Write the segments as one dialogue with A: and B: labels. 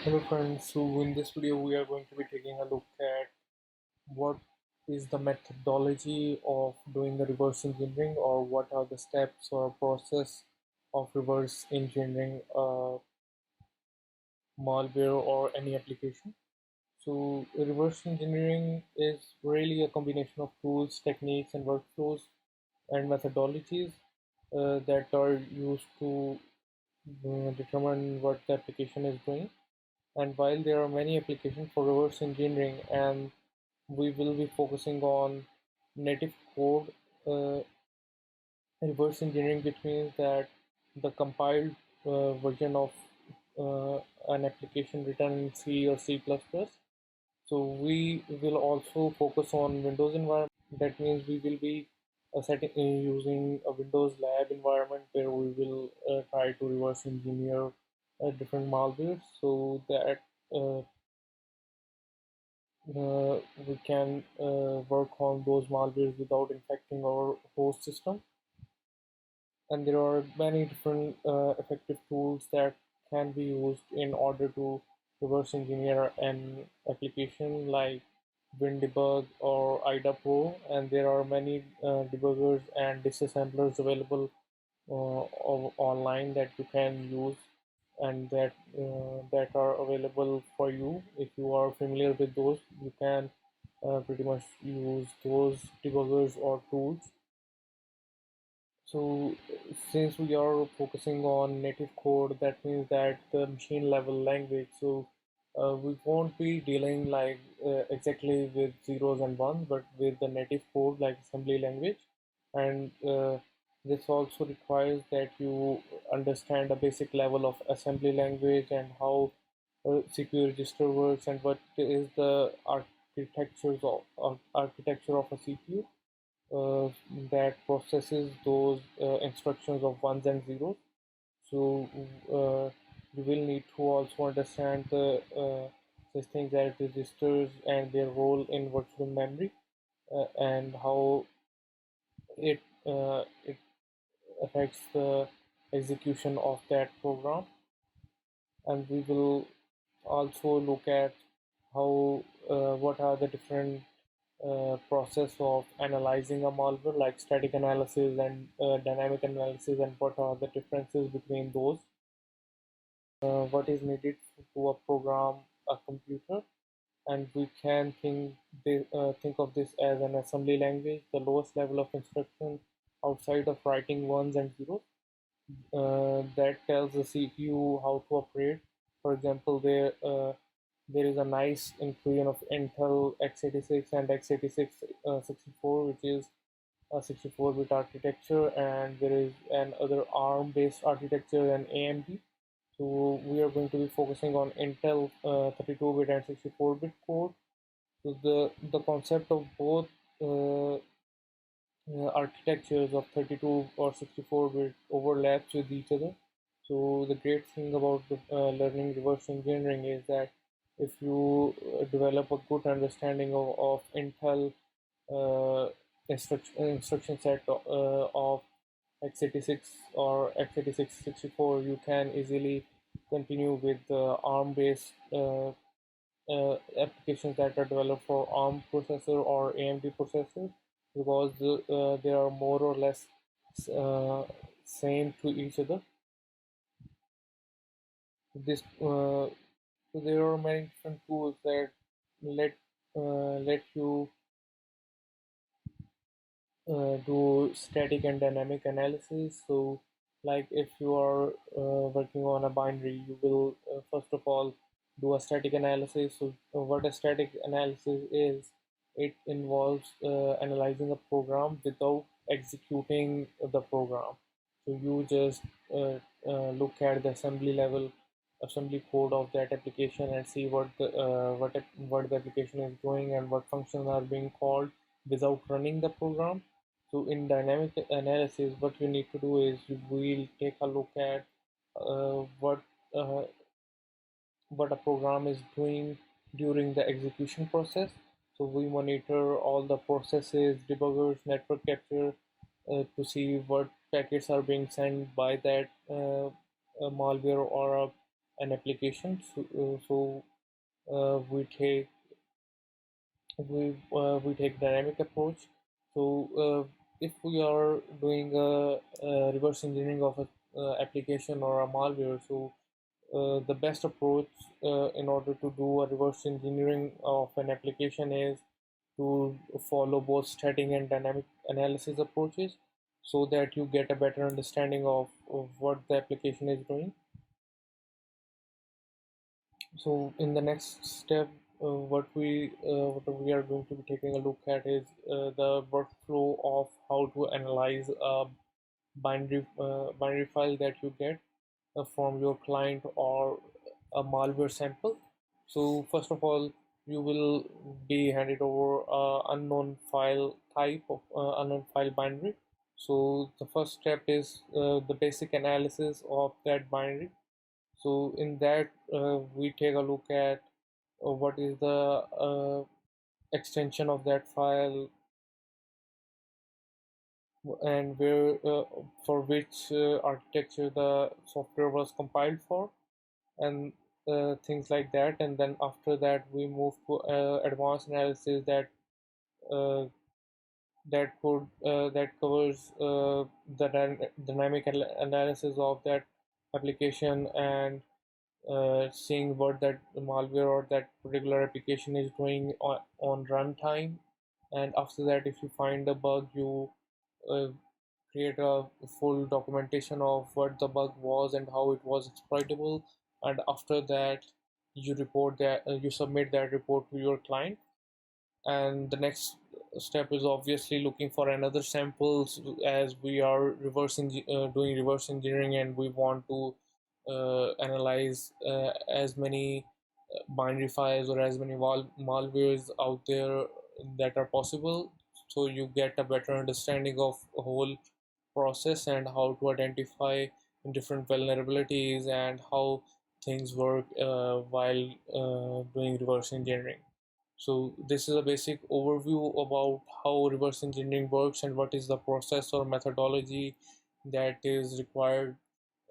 A: Hello friends, so in this video we are going to be taking a look at what is the methodology of doing the reverse engineering, or what are the steps or process of reverse engineering malware or any application. So reverse engineering is really a combination of tools, techniques and workflows and methodologies that are used to determine what the application is doing. And while there are many applications for reverse engineering, and we will be focusing on native code reverse engineering, which means that the compiled version of an application written in C or C++. So we will also focus on Windows environment. That means we will be using a Windows lab environment where we will try to reverse engineer different malwares so that uh, we can work on those malwares without infecting our host system. And there are many different effective tools that can be used in order to reverse engineer an application like WinDebug or IDA Pro, and there are many debuggers and disassemblers available online that you can use, and that are available for you. If you are familiar with those, you can pretty much use those debuggers or tools. So since we are focusing on native code, that means that the machine level language. So we won't be dealing like exactly with zeros and ones, but with the native code like assembly language. And this also requires that you understand a basic level of assembly language and how CPU register works and what is the architecture of a CPU that processes those instructions of ones and zeros. So you will need to also understand the such things as registers and their role in virtual memory, and how it affects the execution of that program. And we will also look at how what are the different process of analyzing a malware, like static analysis and dynamic analysis, and what are the differences between those. What is needed to a program a computer, and we can think of this as an assembly language, the lowest level of instruction outside of writing ones and zeros, that tells the CPU how to operate. For example, there is a nice inclusion of Intel x86 and x86 64, which is a 64-bit architecture, and there is an other ARM-based architecture and AMD. So we are going to be focusing on Intel 32-bit and 64-bit code. So the concept of both uh, architectures of 32 or 64-bit overlaps with each other. So the great thing about learning reverse engineering is that if you develop a good understanding of Intel uh, instruction set of x86 or x86 64, you can easily continue with the ARM-based applications that are developed for ARM processor or AMD processor, because they are more or less uh, same to each other. This So there are many different tools that let you do static and dynamic analysis. So, like if you are working on a binary, you will first of all do a static analysis. So, what a static analysis is, it involves analyzing a program without executing the program. So, you just look at the assembly code of that application and see what the application is doing and what functions are being called without running the program. So in dynamic analysis, what you need to do is you will take a look at uh, what uh, what a program is doing during the execution process. So we monitor all the processes, debuggers, network capture to see what packets are being sent by that malware or a an application. We take we take dynamic approach. So if we are doing a reverse engineering of a application or a malware, so the best approach in order to do a reverse engineering of an application is to follow both static and dynamic analysis approaches, so that you get a better understanding of what the application is doing. So in the next step, what we are going to be taking a look at is the workflow of how to analyze a binary file that you get from your client or a malware sample. So first of all, you will be handed over unknown file type of unknown file binary. So the first step is the basic analysis of that binary. So in that, we take a look at what is the extension of that file, and where for which architecture the software was compiled for, and things like that. And then after that, we move to advanced analysis uh, that covers the dynamic analysis of that application, and seeing what that malware or that particular application is doing on runtime. And after that, if you find a bug, you uh, create a full documentation of what the bug was and how it was exploitable. And after that, you submit that report to your client. And the next step is obviously looking for another samples, as we are doing reverse engineering, and we want to analyze as many binary files or as many malwares out there that are possible, so you get a better understanding of the whole process and how to identify different vulnerabilities and how things work while doing reverse engineering. So this is a basic overview about how reverse engineering works and what is the process or methodology that is required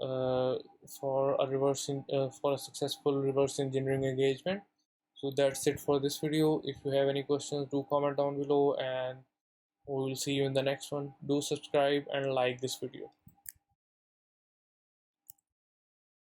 A: uh, for a successful reverse engineering engagement. So that's it for this video. If you have any questions, do comment down below, and we will see you in the next one. Do subscribe and like this video.